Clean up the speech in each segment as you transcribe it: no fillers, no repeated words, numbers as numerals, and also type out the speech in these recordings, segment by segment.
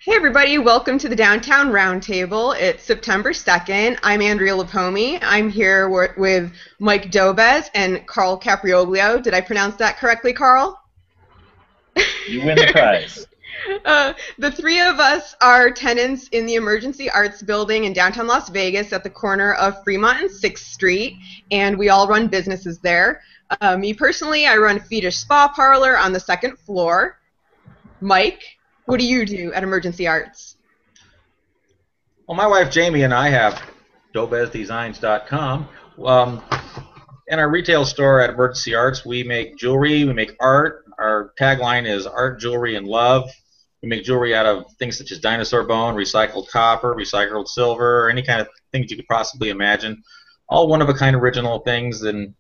Hey everybody, welcome to the Downtown Roundtable. It's September 2nd. I'm Andrea Lapomi. I'm here with Mike Dobez and Carl Caprioglio. Did I pronounce that correctly, Carl? You win the prize. The three of us are tenants in the Emergency Arts Building in downtown Las Vegas at the corner of Fremont and 6th Street, and we all run businesses there. Me personally, I run Feetish Spa Parlor on the second floor. Mike, what do you do at Emergency Arts? Well, my wife Jamie and I have dobezdesigns.com. In our retail store at Emergency Arts, we make jewelry, we make art. Our tagline is art, jewelry, and love. We make jewelry out of things such as dinosaur bone, recycled copper, recycled silver, any kind of things you could possibly imagine. All one-of-a-kind original things, and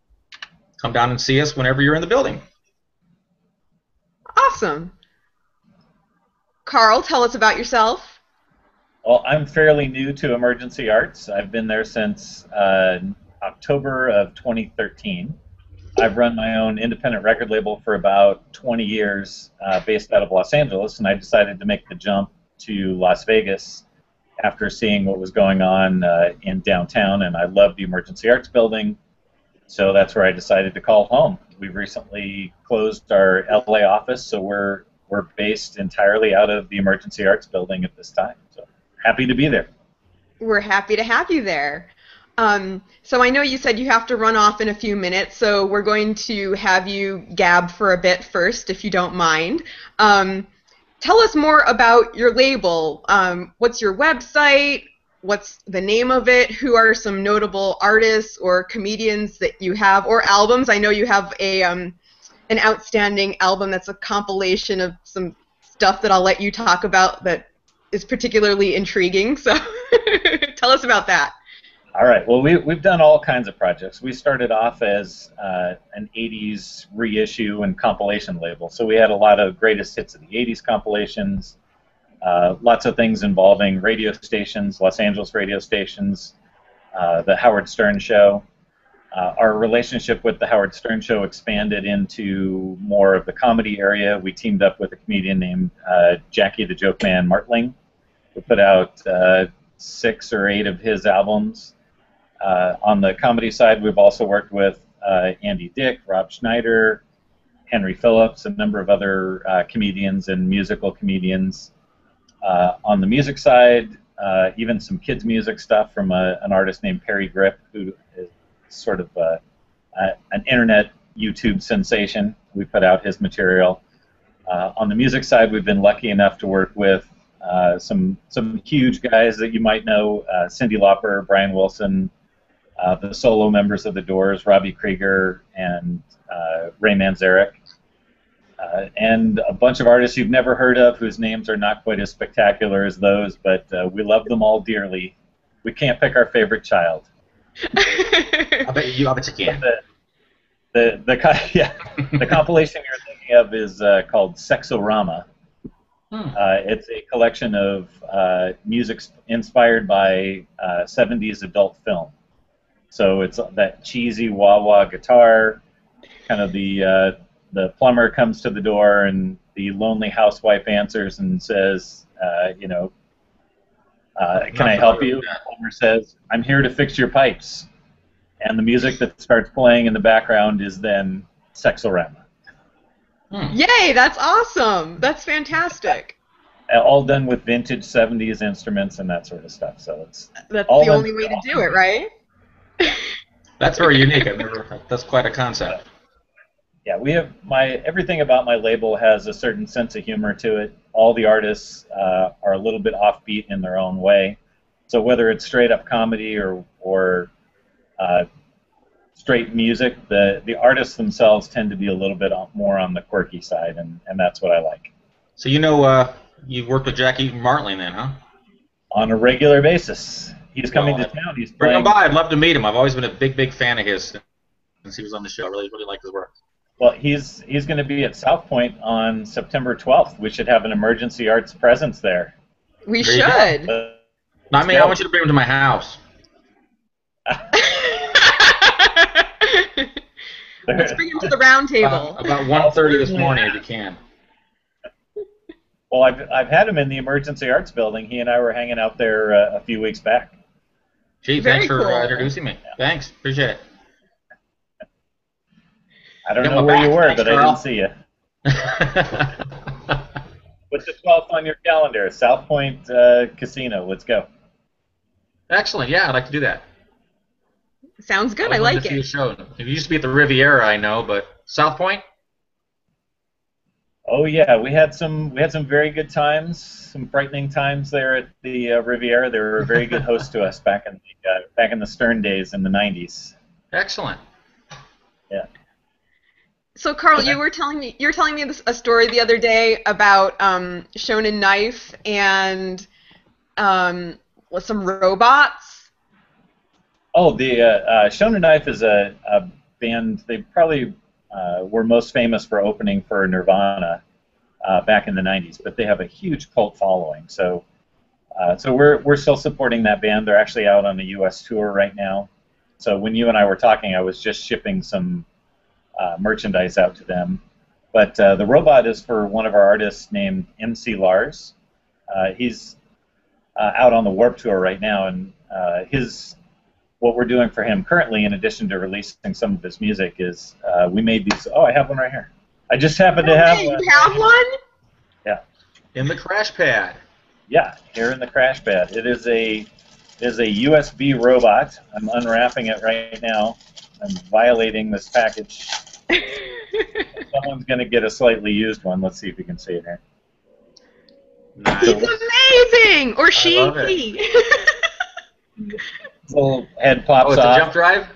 come down and see us whenever you're in the building. Awesome. Carl, tell us about yourself. Well, I'm fairly new to Emergency Arts. I've been there since October of 2013. I've run my own independent record label for about 20 years based out of Los Angeles, and I decided to make the jump to Las Vegas after seeing what was going on in downtown, and I love the Emergency Arts building, so that's where I decided to call home. We've recently closed our LA office, so we're based entirely out of the Emergency Arts building at this time. So happy to be there. We're happy to have you there. So I know you said you have to run off in a few minutes, so we're going to have you gab for a bit first, if you don't mind. Tell us more about your label. What's your website? What's the name of it? Who are some notable artists or comedians that you have, or albums? I know you have an outstanding album that's a compilation of some stuff that I'll let you talk about that is particularly intriguing. So tell us about that. All right. Well, we've done all kinds of projects. We started off as an 80s reissue and compilation label. So we had a lot of greatest hits of the 80s compilations, lots of things involving radio stations, Los Angeles radio stations, the Howard Stern Show. Our relationship with the Howard Stern Show expanded into more of the comedy area. We teamed up with a comedian named Jackie the Joke Man Martling. We put out 6 or 8 of his albums. On the comedy side, we've also worked with Andy Dick, Rob Schneider, Henry Phillips, a number of other comedians and musical comedians. On the music side, even some kids' music stuff from an artist named Perry Grip, who is sort of an internet YouTube sensation. We put out his material. On the music side, we've been lucky enough to work with some huge guys that you might know, Cyndi Lauper, Brian Wilson, the solo members of The Doors, Robbie Krieger, and Ray Manzarek, and a bunch of artists you've never heard of whose names are not quite as spectacular as those, but we love them all dearly. We can't pick our favorite child. I bet you can. The compilation you're thinking of is called Sexorama. It's a collection of music inspired by 70s adult film. So it's that cheesy wah-wah guitar, kind of the plumber comes to the door and the lonely housewife answers and says, can I help you? The plumber says, I'm here to fix your pipes. And the music that starts playing in the background is then Sexorama. Yay, that's awesome. That's fantastic. All done with vintage 70s instruments and that sort of stuff. So that's the only way to do it, right? That's very unique. That's quite a concept. Yeah, we have everything about my label has a certain sense of humor to it. All the artists are a little bit offbeat in their own way. So whether it's straight up comedy or straight music, the artists themselves tend to be a little bit more on the quirky side, and that's what I like. So you've worked with Jackie Martling then, huh? On a regular basis. He's coming to town. He's bring playing. him by. I'd love to meet him. I've always been a big fan of his since he was on the show. I really like his work. Well, he's going to be at South Point on September 12th. We should have an Emergency Arts presence there. We should. Not me. I want you to bring him to my house. Let's bring him to the round table. About 1:30 this morning, if you can. Well, I've had him in the Emergency Arts Building. He and I were hanging out there a few weeks back. Gee, thanks Very for cool. introducing me. Thanks, appreciate it. I don't Got know my where you back. were, Thanks, but I Carl. didn't see you. What's the 12th on your calendar? South Point Casino. Let's go. Excellent. Yeah, I'd like to do that. Sounds good. I Always wanted like to see a it. show. It used to be at the Riviera, I know, but South Point. Oh yeah, we had some very good times, some frightening times there at the Riviera. They were a very good host to us back in the Stern days in the '90s. Excellent. Yeah. So, Carl, So that, you were telling me a story the other day about Shonen Knife and with some robots. the Shonen Knife is a band. They probably were most famous for opening for Nirvana back in the '90s, but they have a huge cult following. So we're still supporting that band. They're actually out on a U.S. tour right now. So when you and I were talking, I was just shipping some merchandise out to them. But the robot is for one of our artists named MC Lars. He's out on the Warp Tour right now, and what we're doing for him currently, in addition to releasing some of his music, is we made these. Oh, I have one right here. I just happened to have Okay, one. you have one? Yeah. In the crash pad. Yeah, here in the crash pad. It is a USB robot. I'm unwrapping it right now. I'm violating this package. Someone's going to get a slightly used one. Let's see if you can see it here. Nice. It's amazing! Or I love it. she. This little head pops Oh, it's off. a jump drive?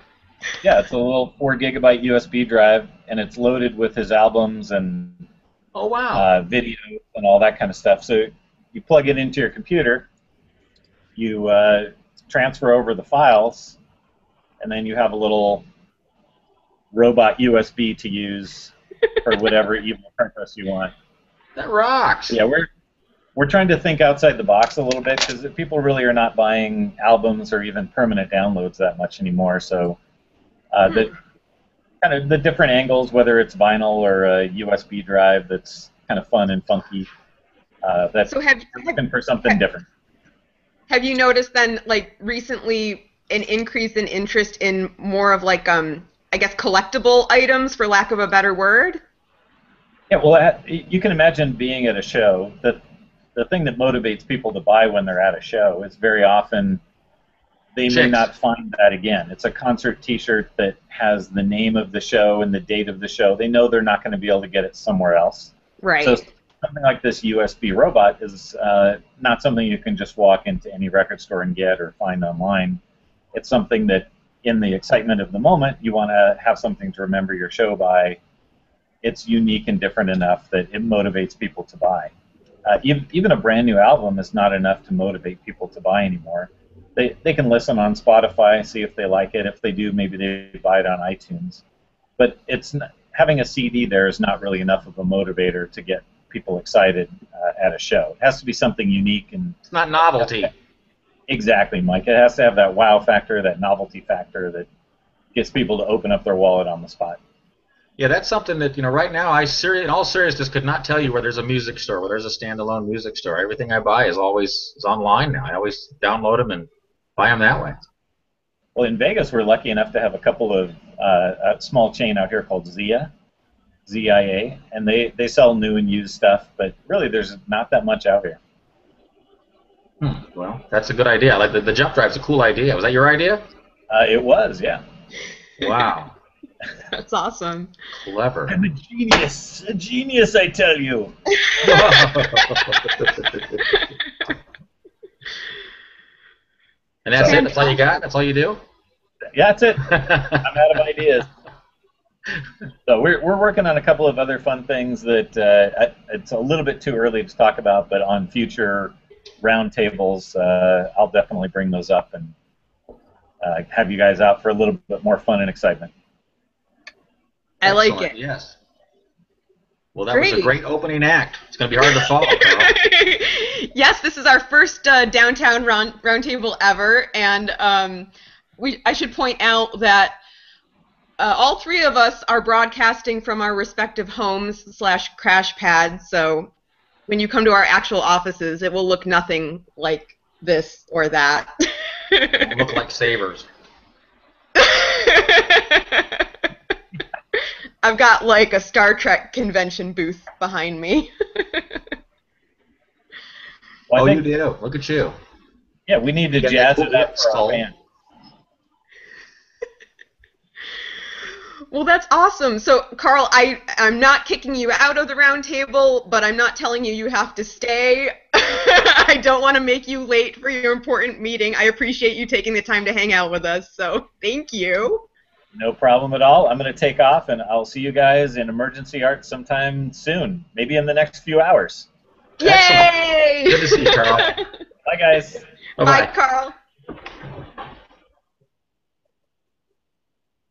Yeah, it's a little 4 GB USB drive, and it's loaded with his albums and Oh, wow. videos and all that kind of stuff. So you plug it into your computer, you transfer over the files, and then you have a little robot USB to use for whatever evil purpose you want. That rocks. Yeah, we're trying to think outside the box a little bit because people really are not buying albums or even permanent downloads that much anymore. So the different angles, whether it's vinyl or a USB drive, that's kind of fun and funky. That's So looking for something different. have you noticed then, like recently, an increase in interest in more of like I guess collectible items, for lack of a better word? Yeah, well, you can imagine being at a show. The thing that motivates people to buy when they're at a show is very often they may Chicks. not find that again. It's a concert T-shirt that has the name of the show and the date of the show. They know they're not going to be able to get it somewhere else. Right. So something like this USB robot is not something you can just walk into any record store and get or find online. It's something that, in the excitement of the moment, you want to have something to remember your show by. It's unique and different enough that it motivates people to buy. Even a brand new album is not enough to motivate people to buy anymore. They can listen on Spotify, see if they like it. If they do, maybe they buy it on iTunes. But having a CD there is not really enough of a motivator to get people excited at a show. It has to be something unique and It's not novelty. exactly, Mike. It has to have that wow factor, that novelty factor that gets people to open up their wallet on the spot. Yeah, that's something that, right now, in all seriousness, could not tell you where there's a music store, where there's a standalone music store. Everything I buy is online now. I always download them and buy them that way. Well, in Vegas, we're lucky enough to have a couple of a small chain out here called ZIA, and they sell new and used stuff, but really there's not that much out here. Well, that's a good idea. Like the jump drive's a cool idea. Was that your idea? It was, yeah. Wow. That's awesome. Clever. I'm a genius, I tell you. And that's it? That's all you got? That's all you do? Yeah, that's it. I'm out of ideas. So we're working on a couple of other fun things that it's a little bit too early to talk about, but on future roundtables, I'll definitely bring those up and have you guys out for a little bit more fun and excitement. I like Excellent. it. Yes. Well, that was a great opening act. It's going to be hard to follow, Carl. Yes, this is our first downtown roundtable ever, and I should point out that all three of us are broadcasting from our respective homes / crash pads, so when you come to our actual offices, it will look nothing like this or that. It'll look like Savers. I've got like a Star Trek convention booth behind me. Well, you do. Look at you. Yeah, we need to jazz it up for our band. Well, that's awesome. So, Carl, I'm not kicking you out of the round table, but I'm not telling you have to stay. I don't want to make you late for your important meeting. I appreciate you taking the time to hang out with us, so thank you. No problem at all. I'm going to take off, and I'll see you guys in Emergency Art sometime soon, maybe in the next few hours. Yay! Excellent. Good to see you, Carl. Bye, guys. Bye, Carl.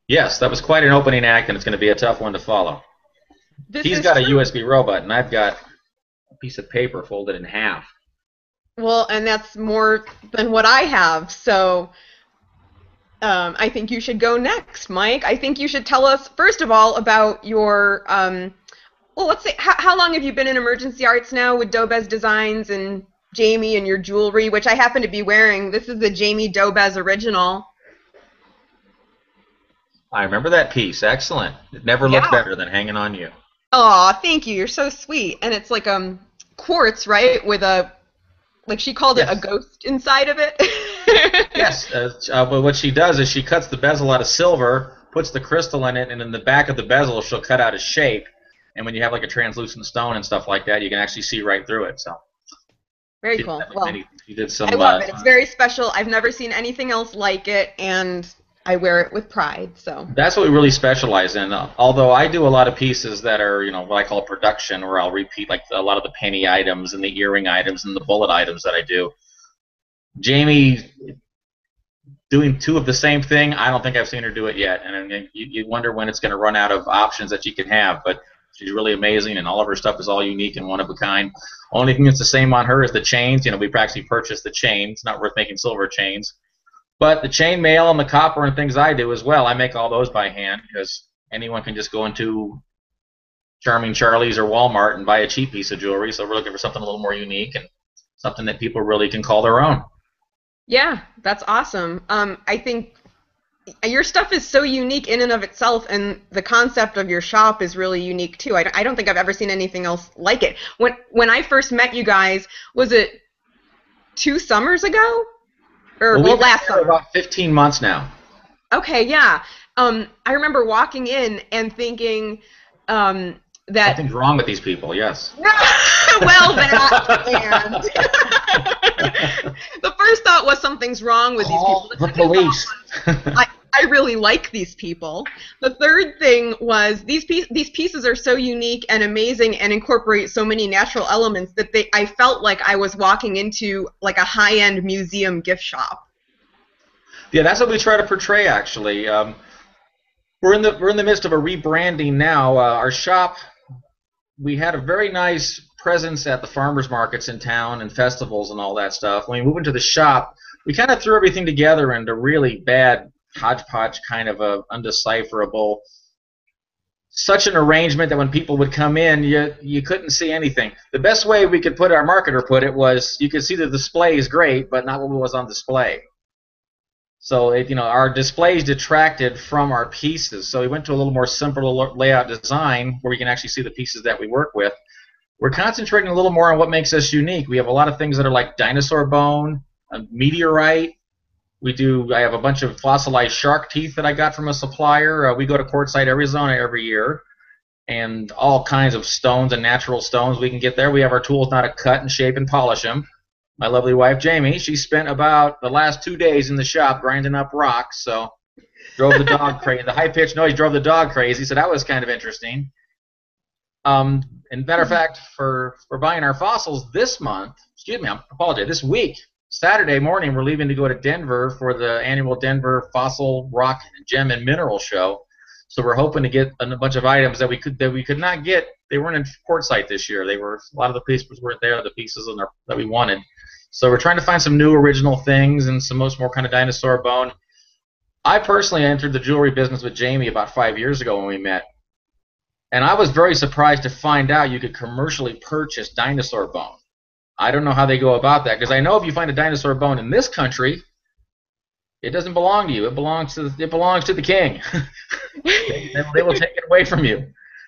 Yes, that was quite an opening act, and it's going to be a tough one to follow. He's got a USB robot, and I've got a piece of paper folded in half. Well, and that's more than what I have, so I think you should go next, Mike. I think you should tell us, first of all, about your, well, let's say, how long have you been in Emergency Arts now with Dobez Designs and Jamie and your jewelry, which I happen to be wearing. This is the Jamie Dobez original. I remember that piece. Excellent. It never looked better than hanging on you. Aw, thank you. You're so sweet. And it's like quartz, right? With a, like she called it a ghost inside of it. Yes. But what she does is she cuts the bezel out of silver, puts the crystal in it, and in the back of the bezel she'll cut out a shape. And when you have like a translucent stone and stuff like that, you can actually see right through it. So. Very cool. Well, she did some, I love it. It's very special. I've never seen anything else like it, and I wear it with pride. So that's what we really specialize in. Although I do a lot of pieces that are, what I call production, where I'll repeat like a lot of the penny items and the earring items and the bullet items that I do. Jamie doing two of the same thing, I don't think I've seen her do it yet. And you wonder when it's going to run out of options that you can have. But she's really amazing, and all of her stuff is all unique and one of a kind. Only thing that's the same on her is the chains. We actually purchased the chain. It's not worth making silver chains. But the chain mail and the copper and things I do as well, I make all those by hand, because anyone can just go into Charming Charlie's or Walmart and buy a cheap piece of jewelry. So we're looking for something a little more unique and something that people really can call their own. Yeah, that's awesome. I think your stuff is so unique in and of itself, and the concept of your shop is really unique too. I don't think I've ever seen anything else like it. When I first met you guys, was it 2 summers ago? Or well, last summer. About 15 months now. Okay, yeah. I remember walking in and thinking that something's wrong with these people. Yes. Well, and the first thought was something's wrong with these people. The police. I really like these people. The third thing was these pieces are so unique and amazing and incorporate so many natural elements that I felt like I was walking into like a high-end museum gift shop. Yeah, that's what we try to portray. Actually, we're in the midst of a rebranding now. Our shop, we had a very nice presence at the farmers markets in town and festivals and all that stuff. When we moved into the shop, we kind of threw everything together into really bad hodgepodge, kind of a undecipherable, such an arrangement that when people would come in, you couldn't see anything. The best way we could our marketer put it was, you could see the display is great, but not what was on display. So our displays detracted from our pieces. So we went to a little more simple layout design where we can actually see the pieces that we work with. We're concentrating a little more on what makes us unique. We have a lot of things that are like dinosaur bone, a meteorite. I have a bunch of fossilized shark teeth that I got from a supplier. We go to Quartzsite, Arizona every year, and all kinds of stones and natural stones we can get there. We have our tools now to cut and shape and polish them. My lovely wife, Jamie, she spent about the last 2 days in the shop grinding up rocks, so drove the dog crazy. The high-pitched noise drove the dog crazy, so that was kind of interesting. And matter of fact, for buying our fossils this month, I apologize, this week, Saturday morning, we're leaving to go to Denver for the annual Denver Fossil Rock Gem and Mineral Show. So we're hoping to get a bunch of items that we could not get. They weren't in Quartzsite this year. A lot of the pieces weren't there. The pieces that we wanted. So we're trying to find some new original things and some more kind of dinosaur bone. I personally entered the jewelry business with Jamie about 5 years ago when we met. And I was very surprised to find out you could commercially purchase dinosaur bone. I don't know how they go about that, because I know if you find a dinosaur bone in this country, it doesn't belong to you. It belongs to the king. They will take it away from you.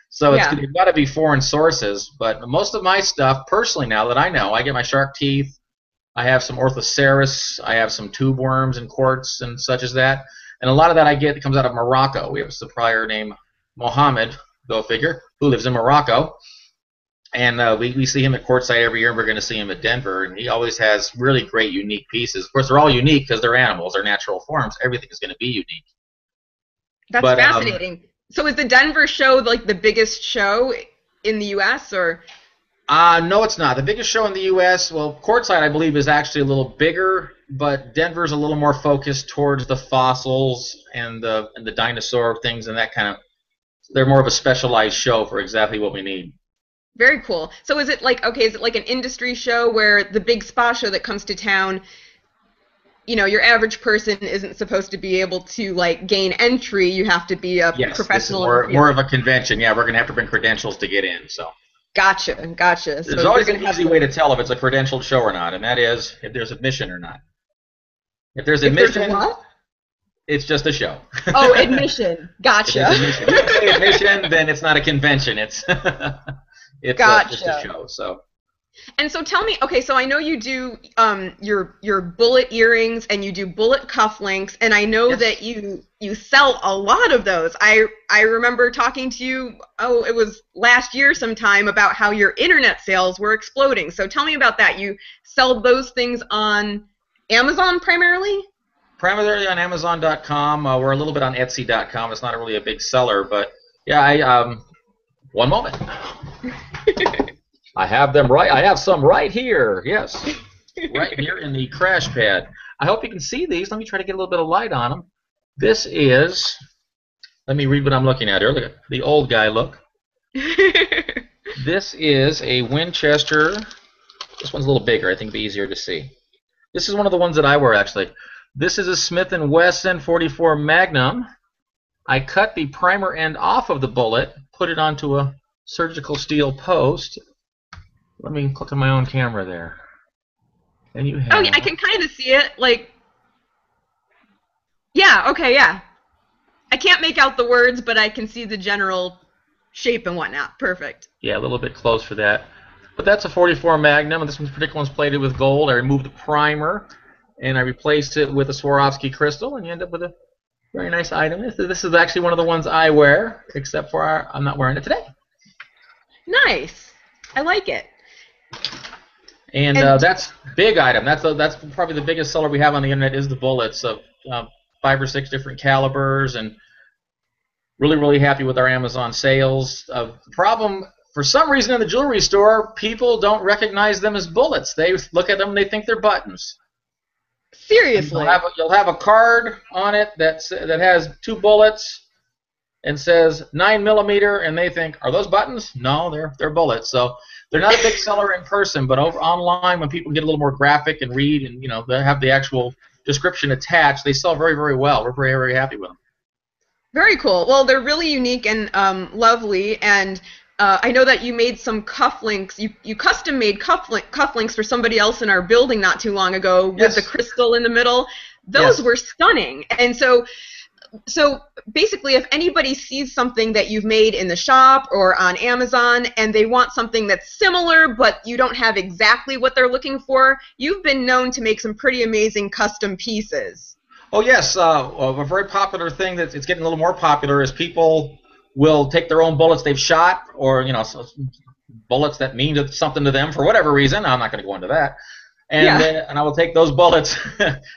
So it's got to be foreign sources. But most of my stuff, personally, now that I know, I get my shark teeth. I have some Orthoceras. I have some tube worms and quartz and such as that. And a lot of that I get comes out of Morocco. We have a supplier named Mohammed, go figure, who lives in Morocco. And we see him at Quartzsite every year, and we're going to see him at Denver. And he always has really great, unique pieces. Of course, they're all unique because they're animals, they're natural forms. Everything is going to be unique. That's fascinating. So is the Denver show like the biggest show in the U.S. or? No, it's not. The biggest show in the U.S., well, Quartzsite, I believe, is actually a little bigger, but Denver's a little more focused towards the fossils and the dinosaur things and that kind of. They're more of a specialized show for exactly what we need. Very cool. So is it like an industry show where the big spa show that comes to town, your average person isn't supposed to be able to like gain entry. You have to be a professional. Yes, more of a convention. Yeah, we're going to have to bring credentials to get in. So. Gotcha. There's always an easy way to tell if it's a credentialed show or not, and that is if there's admission or not. If there's admission, what? It's just a show. Oh, admission. Gotcha. If you say admission, then it's not a convention. It's gotcha. Just a show. So. And so tell me, okay, so I know you do your bullet earrings and you do bullet cufflinks, and I know that you sell a lot of those. I remember talking to you, it was last year sometime, about how your internet sales were exploding. So tell me about that. You sell those things on Amazon primarily? Primarily on Amazon.com. We're a little bit on Etsy.com. It's not really a big seller, but yeah, one moment. I have them right. I have some right here. Yes, right here in the crash pad. I hope you can see these. Let me try to get a little bit of light on them. This is. Let me read what I'm looking at here. Look at the old guy look. This is a Winchester. This one's a little bigger. I think it'd be easier to see. This is one of the ones that I wear actually. This is a Smith & Wesson 44 Magnum. I cut the primer end off of the bullet, put it onto a surgical steel post. Let me click on my own camera there. And you have... Oh, yeah, I can kind of see it. Like, yeah, okay, yeah. I can't make out the words, but I can see the general shape and whatnot. Perfect. Yeah, a little bit close for that. But that's a 44 Magnum, and this particular one's plated with gold. I removed the primer, and I replaced it with a Swarovski crystal, and you end up with a very nice item. This is actually one of the ones I wear, except for I'm not wearing it today. Nice. I like it. And that's big item. That's probably the biggest seller we have on the internet is the bullets of 5 or 6 different calibers, and really, really happy with our Amazon sales. The problem, for some reason in the jewelry store, people don't recognize them as bullets. They look at them and they think they're buttons. Seriously. You'll have a card on it that has 2 bullets and says 9mm, and they think, are those buttons? No, they're bullets. So they're not a big seller in person, but over online, when people get a little more graphic and read, and they have the actual description attached, they sell very, very well. We're very, very happy with them. Very cool. Well, they're really unique and lovely, and I know that you made some cufflinks. You custom made cufflinks for somebody else in our building not too long ago with the crystal in the middle. Those were stunning. And so basically, if anybody sees something that you've made in the shop or on Amazon and they want something that's similar but you don't have exactly what they're looking for, you've been known to make some pretty amazing custom pieces. Oh yes, a very popular thing that it's getting a little more popular is people will take their own bullets they've shot, or bullets that mean something to them for whatever reason. I'm not going to go into that. And I will take those bullets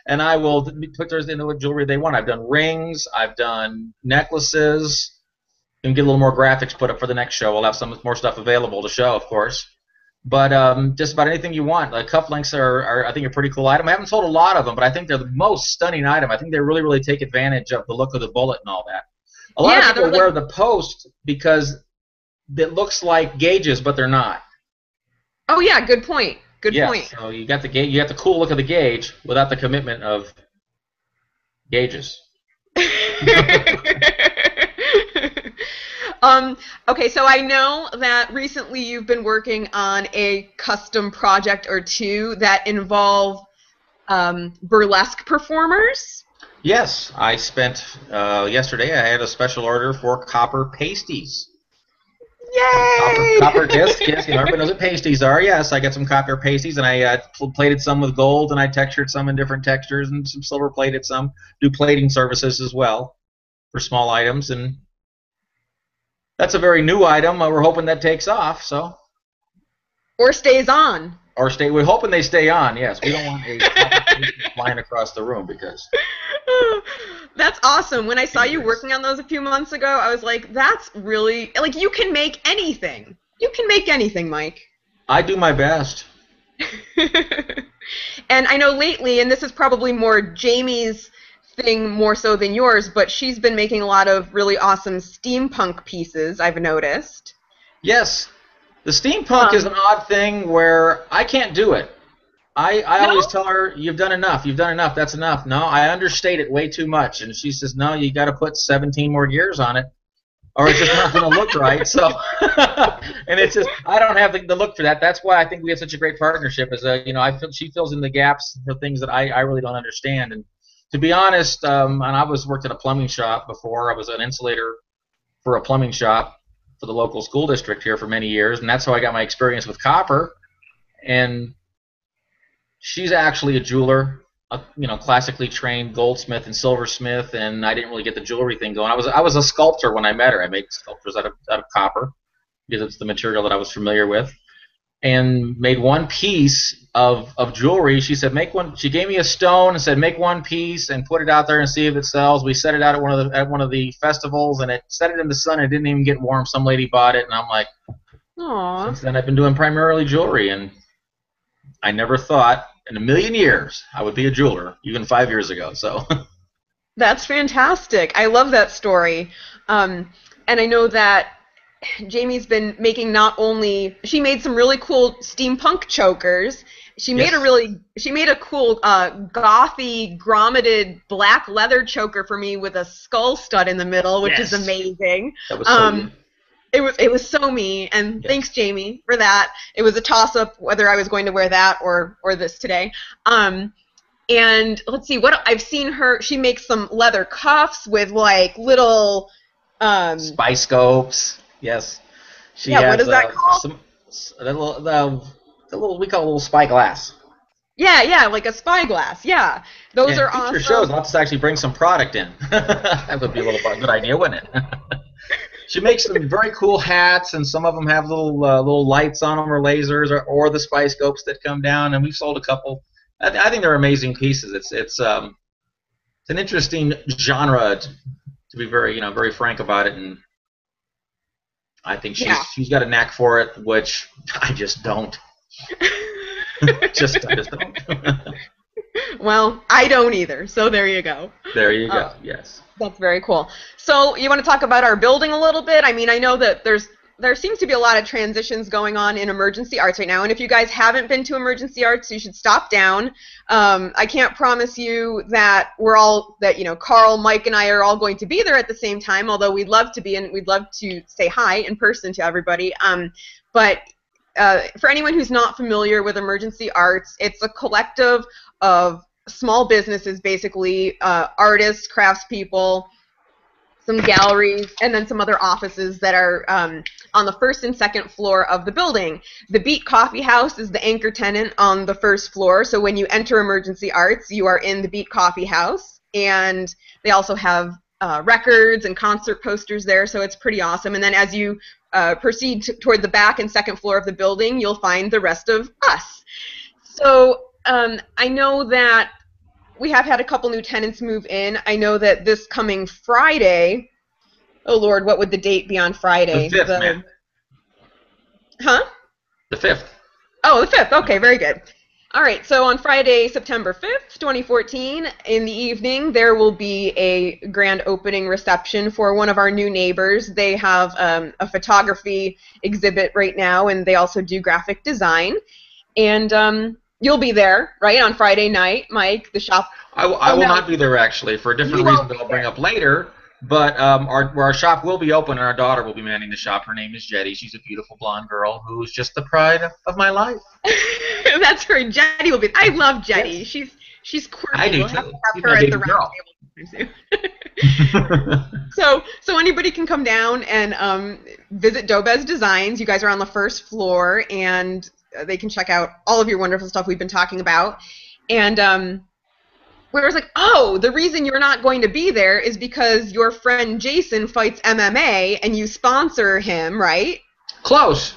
and I will put those into the jewelry they want. I've done rings, I've done necklaces. You can get a little more graphics put up for the next show. We'll have some more stuff available to show, of course. But just about anything you want. Like cufflinks are I think, a pretty cool item. I haven't sold a lot of them, but I think they're the most stunning item. I think they really, really take advantage of the look of the bullet and all that. A lot of people wear the post because it looks like gauges, but they're not. Oh yeah, good point. Good point. So you got the gauge. You got the cool look of the gauge without the commitment of gauges. Okay, so I know that recently you've been working on a custom project or two that involve burlesque performers. Yes, I spent yesterday. I had a special order for copper pasties. Copper Yay! discs. Yes, everybody knows what pasties are. Yes, I got some copper pasties, and I plated some with gold, and I textured some in different textures, and some silver plated some. Do plating services as well for small items, and that's a very new item. We're hoping that takes off. So, Or stays on. or stay. We're hoping they stay on. Yes, we don't want a copper pasty flying across the room because. That's awesome. When I saw you Dangerous. working on those a few months ago, I was like, that's really, like, you can make anything. You can make anything, Mike. I do my best. And I know lately, and this is probably more Jamie's thing more so than yours, but she's been making a lot of really awesome steampunk pieces, I've noticed. Yes, the steampunk is an odd thing where I can't do it. I No? always tell her, you've done enough, that's enough. No, I understate it way too much. And she says, no, you got to put 17 more gears on it, or it's just not going to look right. So, and it's just, I don't have the look for that. That's why I think we have such a great partnership. Is I feel she fills in the gaps for things that I really don't understand. And to be honest, and I worked at a plumbing shop before. I was an insulator for a plumbing shop for the local school district here for many years, and that's how I got my experience with copper. And she's actually a jeweler, classically trained goldsmith and silversmith, and I didn't really get the jewelry thing going. I was a sculptor when I met her. I made sculptures out of copper because it's the material that I was familiar with, and made one piece of jewelry. She said, make one. She gave me a stone and said, make one piece and put it out there and see if it sells. We set it out at one of the festivals, and it set it in the sun. It didn't even get warm. Some lady bought it, and I'm like, Aww. since then I've been doing primarily jewelry, and I never thought in a million years I would be a jeweler, even 5 years ago. So That's fantastic. I love that story. And I know that Jamie's been making she made some really cool steampunk chokers. She made a cool gothy grommeted black leather choker for me with a skull stud in the middle, which is amazing. That was so good. It was so me, and thanks, Jamie, for that. It was a toss-up whether I was going to wear that or this today. And let's see, what I've seen her. She makes some leather cuffs with like little spy scopes. Yes, she has. What is that called? The little we call it a little spyglass. Yeah, like a spyglass. Yeah, those are awesome. Shows. I'll just actually bring some product in. That would be a good idea, wouldn't it? She makes some very cool hats, and some of them have little lights on them or lasers or the spy scopes that come down. And we've sold a couple. I think they're amazing pieces. It's an interesting genre to be very frank about it, and I think she's got a knack for it, which I just don't. I just don't. Well, I don't either. So there you go. There you go. Yes. That's very cool. So you want to talk about our building a little bit? I mean, I know that there seems to be a lot of transitions going on in emergency arts right now, and if you guys haven't been to emergency arts, you should stop down. I can't promise you that Carl, Mike, and I are all going to be there at the same time, although we'd love to be, and we'd love to say hi in person to everybody. But for anyone who's not familiar with emergency arts, it's a collective of small businesses, basically, artists, craftspeople, some galleries, and then some other offices that are on the first and second floor of the building. The Beat Coffee House is the anchor tenant on the first floor, so when you enter Emergency Arts, you are in the Beat Coffee House, and they also have records and concert posters there, so it's pretty awesome. And then as you proceed toward the back and second floor of the building, you'll find the rest of us. So I know that we have had a couple new tenants move in. I know that this coming Friday, oh Lord, what would the date be on Friday? The 5th, man. Huh? The 5th. Oh, the 5th. Okay, very good. All right, so on Friday, September 5th, 2014, in the evening, there will be a grand opening reception for one of our new neighbors. They have a photography exhibit right now, and they also do graphic design. And you'll be there, right, on Friday night, Mike, the shop. I will not be there, actually, for a different reason that I'll bring up later. But our shop will be open, and our daughter will be manning the shop. Her name is Jetty. She's a beautiful blonde girl who's just the pride of my lilife. That's right. Jetty will be. I love Jetty. Yes. She's quirky. I do We'll have too. to have She's her my at baby the round girl. table soon. So anybody can come down and visit Dobez Designs. You guys are on the first floor, and they can check out all of your wonderful stuff we've been talking about. And where I was like, oh, the reason you're not going to be there is because your friend Jason fights MMA, and you sponsor him, right? Close.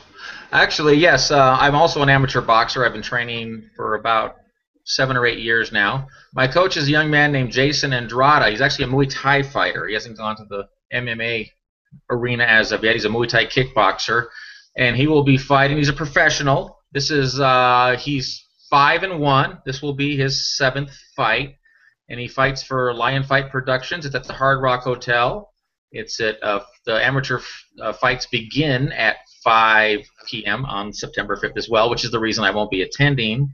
Actually, yes. I'm also an amateur boxer. I've been training for about 7 or 8 years now. My coach is a young man named Jason Andrada. He's actually a Muay Thai fighter. He hasn't gone to the MMA arena as of yet. He's a Muay Thai kickboxer, and he will be fighting. He's a professional. This is he's 5-1. This will be his 7th fight, and he fights for Lion Fight Productions. It's at the Hard Rock Hotel. It's at the amateur fights begin at 5 p.m. on September 5th as well, which is the reason I won't be attending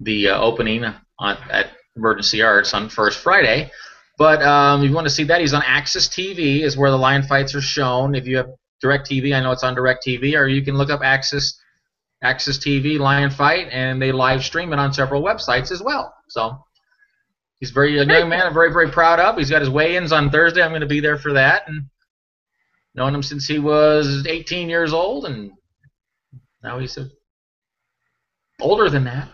the opening at Emergency Arts on First Friday. But if you want to see that, he's on Access TV, is where the Lion Fights are shown. If you have DirecTV, I know it's on DirecTV, or you can look up Access TV Lion Fight, and they live stream it on several websites as well. So he's a young man I'm very, very proud of. He's got his weigh-ins on Thursday. I'm going to be there for that. And known him since he was 18 years old, and now he's older than that.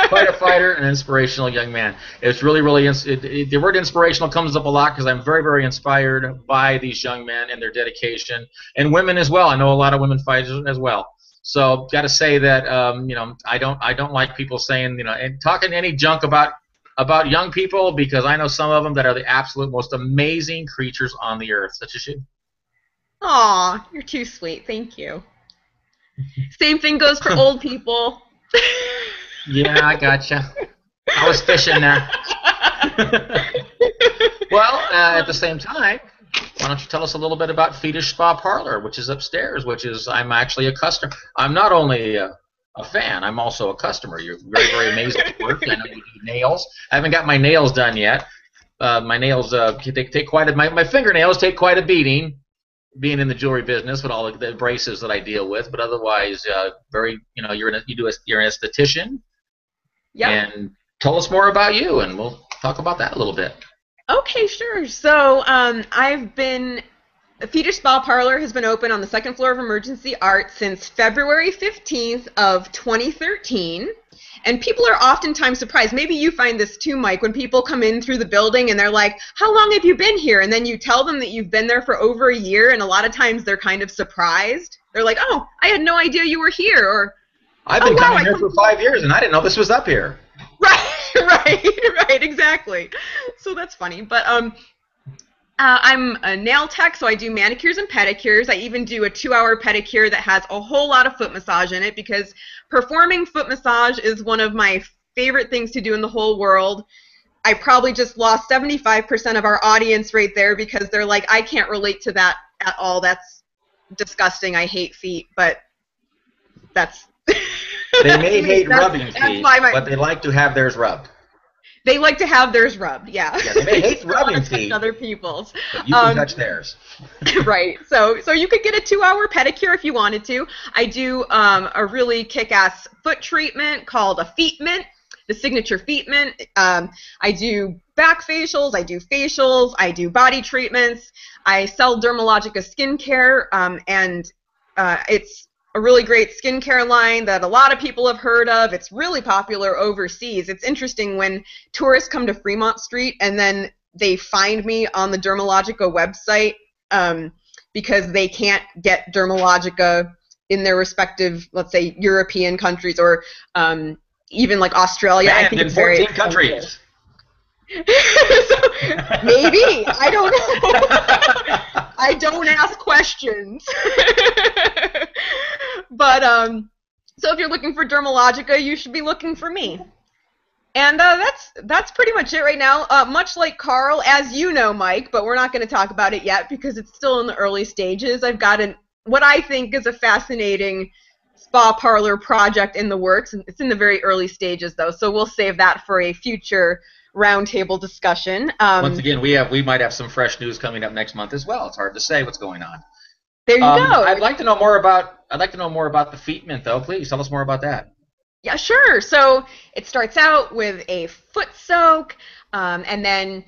Quite a fighter, an inspirational young man. It's really, really, the word inspirational comes up a lot because I'm very, very inspired by these young men and their dedication, and women as well. I know a lot of women fighters as well. So, got to say that I don't like people saying and talking any junk about young people, because I know some of them that are the absolute most amazing creatures on the earth, such as you. Aw, you're too sweet. Thank you. Same thing goes for old people. Yeah, I gotcha. I was fishing there. Well, at the same time, why don't you tell us a little bit about Feetish Spa Parlor, which is upstairs, I'm actually a customer. I'm not only a fan, I'm also a customer. You're very, very amazing at work. I know you do nails. I haven't got my nails done yet. My nails take quite my fingernails take quite a beating, being in the jewelry business with all the abrasives that I deal with. But otherwise, you're an esthetician. Yep. And tell us more about you, and we'll talk about that a little bit. Okay, sure. So Feetish Spa Parlor has been open on the second floor of Emergency Arts since February 15th of 2013. And people are oftentimes surprised. Maybe you find this too, Mike, when people come in through the building and they're like, how long have you been here? And then you tell them that you've been there for over a year, and a lot of times they're kind of surprised. They're like, oh, I had no idea you were here, or I've been coming here for 5 years, and I didn't know this was up here. Right, exactly. So that's funny. But I'm a nail tech, so I do manicures and pedicures. I even do a 2-hour pedicure that has a whole lot of foot massage in it, because performing foot massage is one of my favorite things to do in the whole world. I probably just lost 75% of our audience right there, because they're like, I can't relate to that at all. That's disgusting. I hate feet, but that's... They may hate rubbing feet, but they like to have theirs rubbed. They like to have theirs rubbed, yeah. Yeah, they may hate rubbing feet, other people's. But you can touch theirs. Right. So you could get a 2-hour pedicure if you wanted to. I do a really kick-ass foot treatment called a Feetment, the signature Feetment. I do back facials, I do facials, I do body treatments. I sell Dermalogica skincare, and it's a really great skincare line that a lot of people have heard of. It's really popular overseas. It's interesting when tourists come to Fremont Street and then they find me on the Dermalogica website because they can't get Dermalogica in their respective, let's say, European countries, or even like Australia. Banned I think in it's 14 very countries. So, maybe. I don't know. I don't ask questions. But so if you're looking for Dermalogica, you should be looking for me. And that's pretty much it right now. Much like Carl, as you know, Mike, but we're not going to talk about it yet because it's still in the early stages. I've got what I think is a fascinating spa parlor project in the works. It's in the very early stages, though, so we'll save that for a future roundtable discussion. Once again, we might have some fresh news coming up next month as well. It's hard to say what's going on. There you go. I'd like to know more about the feet mint, though. Please tell us more about that. Yeah, sure. So it starts out with a foot soak, and then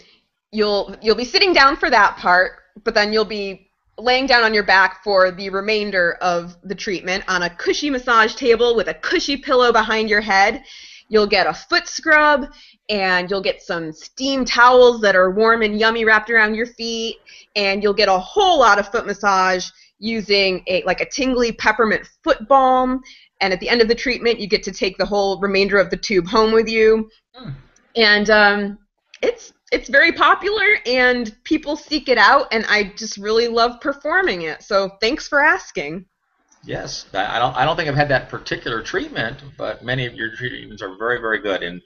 you'll be sitting down for that part, but then you'll be laying down on your back for the remainder of the treatment on a cushy massage table with a cushy pillow behind your head. You'll get a foot scrub, and you'll get some steam towels that are warm and yummy wrapped around your feet, and you'll get a whole lot of foot massage using a tingly peppermint foot balm. And at the end of the treatment, you get to take the whole remainder of the tube home with you. And it's very popular, and people seek it out, and I just really love performing it. So thanks for asking. Yes, I don't think I've had that particular treatment, but many of your treatments are very, very good, and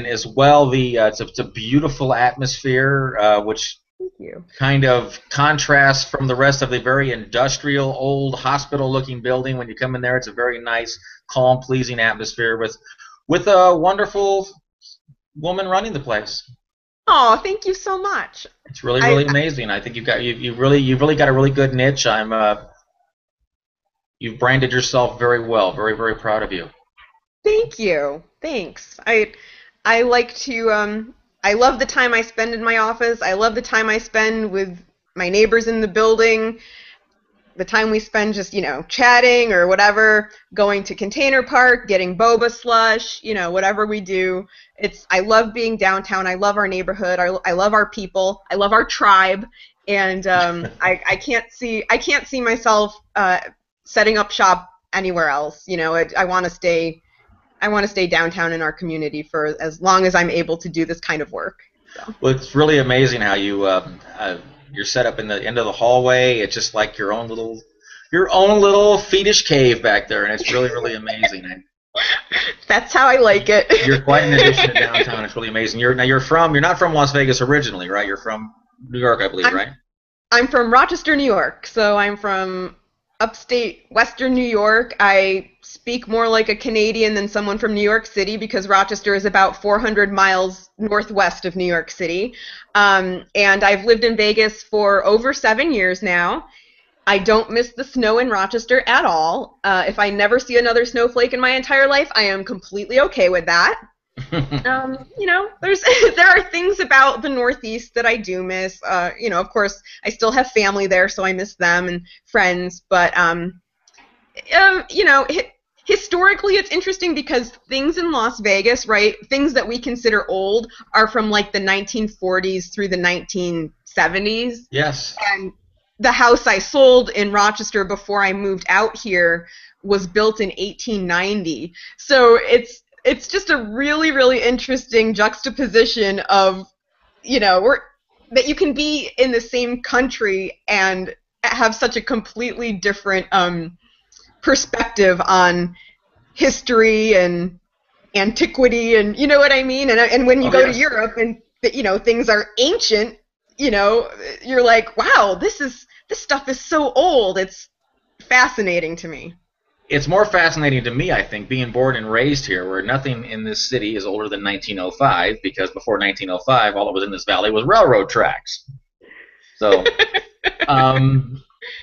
as well it's a beautiful atmosphere, which Thank you. kind of contrasts from the rest of the very industrial, old hospital-looking building. When you come in there, it's a very nice, calm, pleasing atmosphere with a wonderful woman running the place. Oh, thank you so much. It's really, really amazing. I think you've really got a really good niche. You've branded yourself very well. Very, very proud of you. Thank you. Thanks. I like to I love the time I spend in my office. I love the time I spend with my neighbors in the building. The time we spend just, chatting or whatever, going to Container Park, getting boba slush, whatever we do. I love being downtown. I love our neighborhood. I love our people. I love our tribe. And I can't see myself setting up shop anywhere else. I want to stay downtown in our community for as long as I'm able to do this kind of work. So. Well, it's really amazing how you're set up in the end of the hallway. It's just like your own little Feetish cave back there, and it's really, really amazing. That's how I like it. You're quite an addition to downtown. It's really amazing. You're not from Las Vegas originally, right? You're from New York, I believe, right? I'm from Rochester, New York. So I'm from upstate Western New York. I speak more like a Canadian than someone from New York City because Rochester is about 400 miles northwest of New York City. And I've lived in Vegas for over 7 years now. I don't miss the snow in Rochester at all. If I never see another snowflake in my entire life, I am completely okay with that. There are things about the Northeast that I do miss. Of course, I still have family there, so I miss them and friends. But historically, it's interesting because things in Las Vegas, right? Things that we consider old are from like the 1940s through the 1970s. Yes. And the house I sold in Rochester before I moved out here was built in 1890. So it's just a really, really interesting juxtaposition of, that you can be in the same country and have such a completely different perspective on history and antiquity, and you know what I mean? And when you go to Europe and, things are ancient, you're like, wow, this stuff is so old. It's fascinating to me. It's more fascinating to me, I think, being born and raised here, where nothing in this city is older than 1905, because before 1905, all that was in this valley was railroad tracks. So,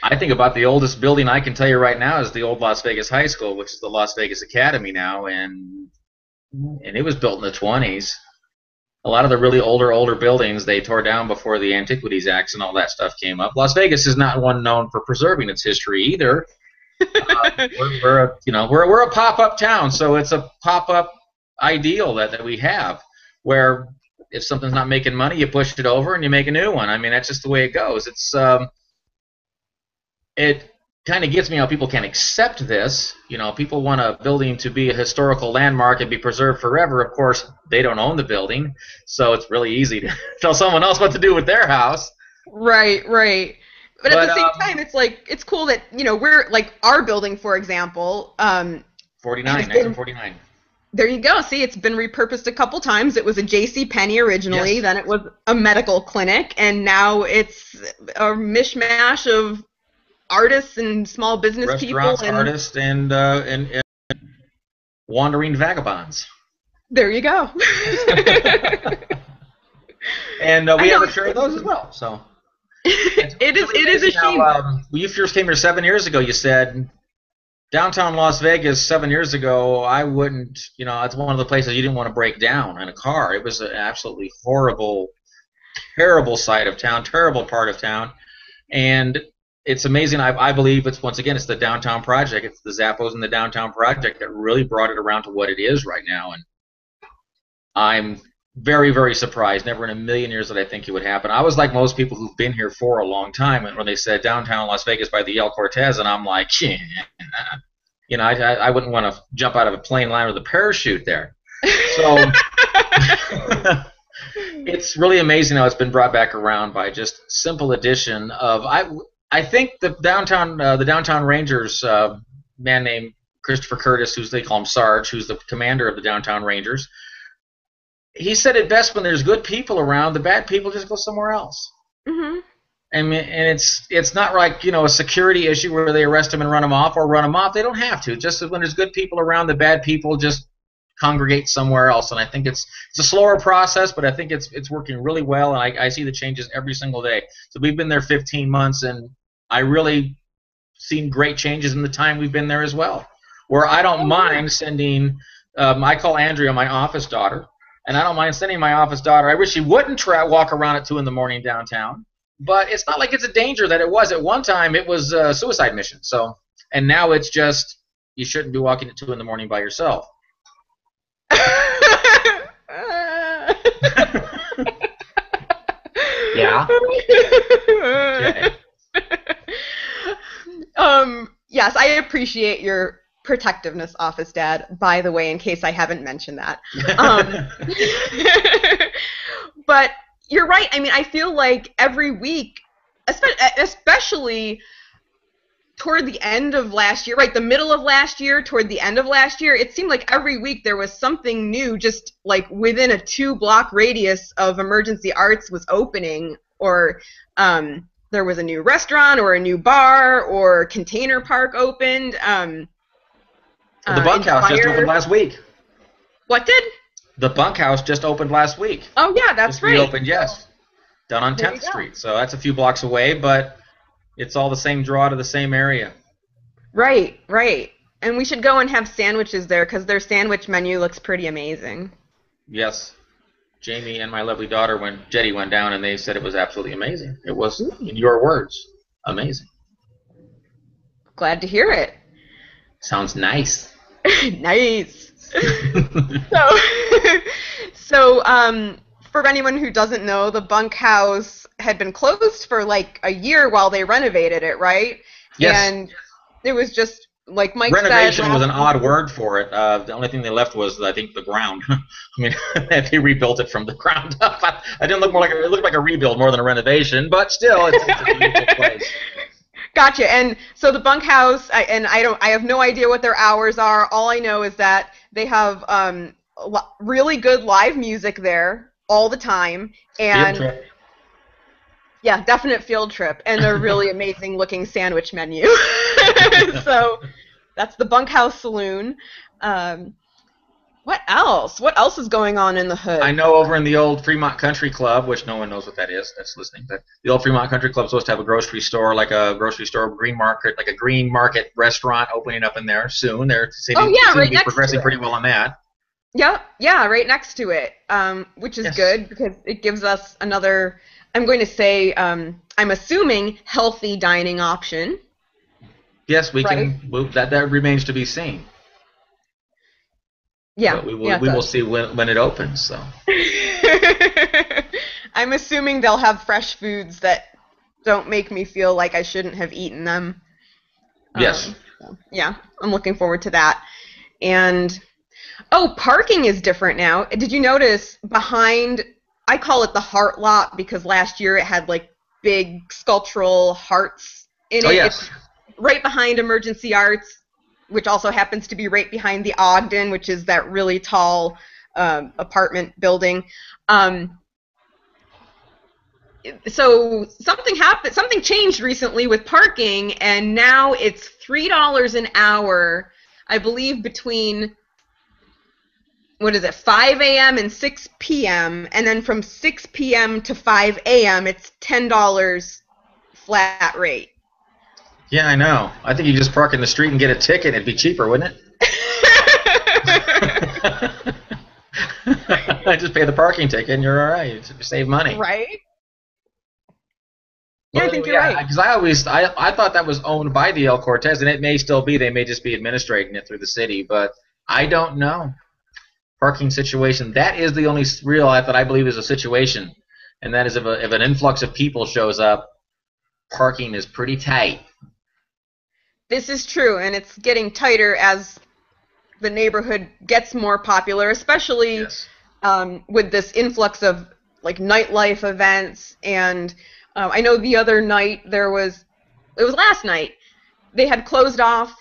I think about the oldest building I can tell you right now is the old Las Vegas High School, which is the Las Vegas Academy now, and it was built in the 20s. A lot of the really older buildings they tore down before the Antiquities Acts and all that stuff came up. Las Vegas is not one known for preserving its history either. We're a pop-up town, so it's a pop-up ideal that we have, where if something's not making money, you push it over and you make a new one. I mean, that's just the way it goes. It kind of gets me how people can accept this. People want a building to be a historical landmark and be preserved forever. Of course, they don't own the building, so it's really easy to tell someone else what to do with their house. Right. But at the same time, it's like, it's cool that, we're like our building, for example. 1949. There you go. See, it's been repurposed a couple times. It was a J.C. Penney originally, yes. Then it was a medical clinic, and now it's a mishmash of artists and small business restaurants, people. Artists, and wandering vagabonds. There you go. And I we know have a share of those as well. So it is a shame. Now, when you first came here 7 years ago, you said downtown Las Vegas 7 years ago, I wouldn't, it's one of the places you didn't want to break down in a car. It was an absolutely horrible, terrible side of town, terrible part of town. And it's amazing. I believe it's, once again, it's the downtown project. It's the Zappos and the downtown project that really brought it around to what it is right now. And I'm very, very surprised. Never in a million years did I think it would happen. I was like most people who've been here for a long time, and when they said downtown Las Vegas by the El Cortez, and I'm like, I wouldn't want to jump out of a plane line with a parachute there. So it's really amazing how it's been brought back around by just simple addition of I think the downtown Rangers man named Christopher Curtis, they call him Sarge, who's the commander of the downtown Rangers. He said it best: when there's good people around, the bad people just go somewhere else. Mm-hmm. And it's not like a security issue where they arrest them and run them off or run them off. They don't have to. Just when there's good people around, the bad people just congregate somewhere else. And I think it's a slower process, but I think it's working really well. And I see the changes every single day. So we've been there 15 months, and I really seen great changes in the time we've been there as well. Where I don't mind sending. I call Andrea my office daughter. And I don't mind sending my office daughter. I wish she wouldn't walk around at 2 in the morning downtown. But it's not like it's a danger that it was. At one time, it was a suicide mission. So, and now it's just, you shouldn't be walking at 2 in the morning by yourself. Yeah. Okay. Yes, I appreciate your protectiveness, Office Dad, by the way, in case I haven't mentioned that. But you're right. I mean, I feel like every week, especially toward the end of last year, right, the middle of last year, toward the end of last year, it seemed like every week there was something new, just like within a 2-block radius of Emergency Arts was opening, or there was a new restaurant or a new bar or container park opened. The bunkhouse just opened last week. What did? The bunkhouse just opened last week. Oh, yeah, that's just right. Reopened, yes. Down on 10th Street. So that's a few blocks away, but it's all the same draw to the same area. Right, right. And we should go and have sandwiches there because their sandwich menu looks pretty amazing. Yes. Jamie and my lovely daughter, Jetty went down, and they said it was absolutely amazing. It was, in your words, amazing. Glad to hear it. Sounds nice. Nice. So, for anyone who doesn't know, the bunkhouse had been closed for like a year while they renovated it, right? Yes. And it was just like Mike said. Renovation was an odd word for it. The only thing they left was, I think, the ground. I mean, they rebuilt it from the ground up. It didn't look it looked like a rebuild more than a renovation, but still, it's a beautiful place. Gotcha. And so the bunkhouse, I have no idea what their hours are. All I know is that they have really good live music there all the time, and Field trip. Yeah, definite field trip, and a really amazing looking sandwich menu. So that's the Bunkhouse Saloon. What else? What else is going on in the hood? I know over in the old Fremont Country Club, which no one knows what that is that's listening, but the old Fremont Country Club is supposed to have a grocery store, like a grocery store, green market, like a green market restaurant opening up in there soon. They're right next progressing to it. pretty well on that. Yep, yeah, right next to it, which is good because it gives us another, I'm going to say, I'm assuming, healthy dining option. Yes, we can. That remains to be seen. Yeah, but we will see when it opens. So I'm assuming they'll have fresh foods that don't make me feel like I shouldn't have eaten them. Yes. Yeah, I'm looking forward to that. And parking is different now. Did you notice behind? I call it the heart lot because last year it had like big sculptural hearts in it. Oh yes. It's right behind Emergency Arts, which also happens to be right behind the Ogden, which is that really tall apartment building. So something changed recently with parking, and now it's $3 an hour, I believe, between what is it, 5 a.m. and 6 p.m. And then from 6 p.m. to 5 a.m. it's $10 flat rate. Yeah, I know. I think you just park in the street and get a ticket. It'd be cheaper, wouldn't it? I just pay the parking ticket and you're all right. You save money. Right? Well, Yeah, I think you're right. Because I thought that was owned by the El Cortez, and it may still be. They may just be administrating it through the city, but I don't know. Parking situation. That is the only real that I believe is a situation, and that is if an influx of people shows up, parking is pretty tight. This is true, and it's getting tighter as the neighborhood gets more popular, especially Yes. With this influx of like nightlife events. And I know the other night it was last night, they had closed off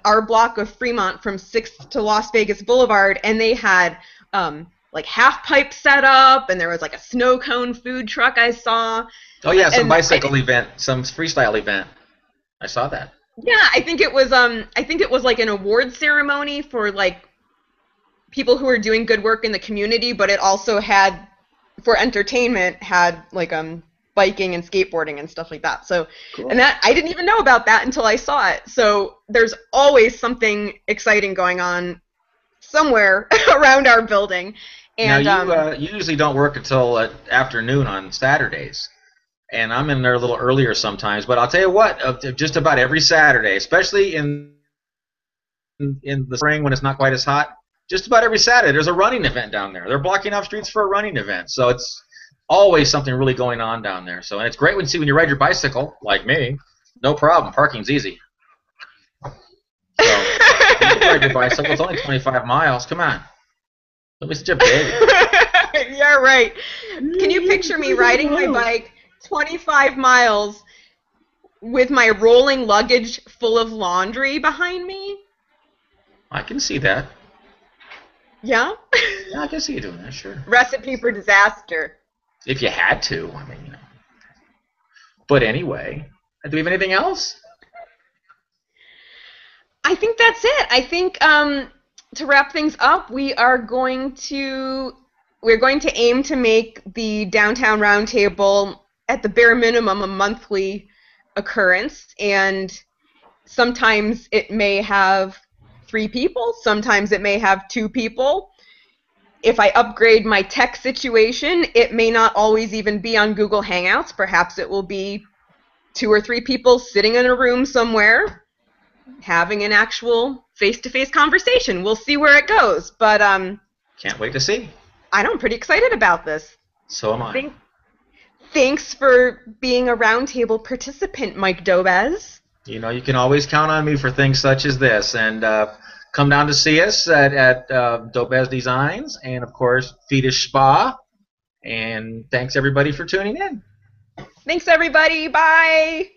our block of Fremont from 6th to Las Vegas Boulevard, and they had like half pipe set up, and there was like a snow cone food truck I saw. Oh yeah, some And bicycle event, some freestyle event. I saw that. Yeah, I think it was like an award ceremony for like people who are doing good work in the community, but it also had, for entertainment, had like biking and skateboarding and stuff like that. So, Cool. and that I didn't even know about that until I saw it. So there's always something exciting going on somewhere around our building. And Now you usually don't work until afternoon on Saturdays, and I'm in there a little earlier sometimes. But I'll tell you what, just about every Saturday, especially in the spring when it's not quite as hot, just about every Saturday there's a running event down there. They're blocking off streets for a running event, so it's always something really going on down there. So, and it's great when you ride your bicycle, like me, no problem. Parking's easy. So you can ride your bicycle. It's only 25 miles. Come on. Don't be such a baby. Yeah, right. Can you picture me riding my bike 25 miles with my rolling luggage full of laundry behind me? I can see that. Yeah? Yeah, I can see you doing that, sure. Recipe for disaster. If you had to, I mean, you know. But anyway, do we have anything else? I think that's it. I think to wrap things up, we're going to aim to make the Downtown Roundtable at the bare minimum a monthly occurrence, and sometimes it may have 3 people, sometimes it may have 2 people. If I upgrade my tech situation, it may not always even be on Google Hangouts. Perhaps it will be 2 or 3 people sitting in a room somewhere having an actual face-to-face conversation. We'll see where it goes, but Can't wait to see. I'm pretty excited about this. So am I. Thanks for being a roundtable participant, Mike Dobez. You know, you can always count on me for things such as this. And come down to see us at Dobez Designs and, of course, Feetish Spa. And thanks, everybody, for tuning in. Thanks, everybody. Bye.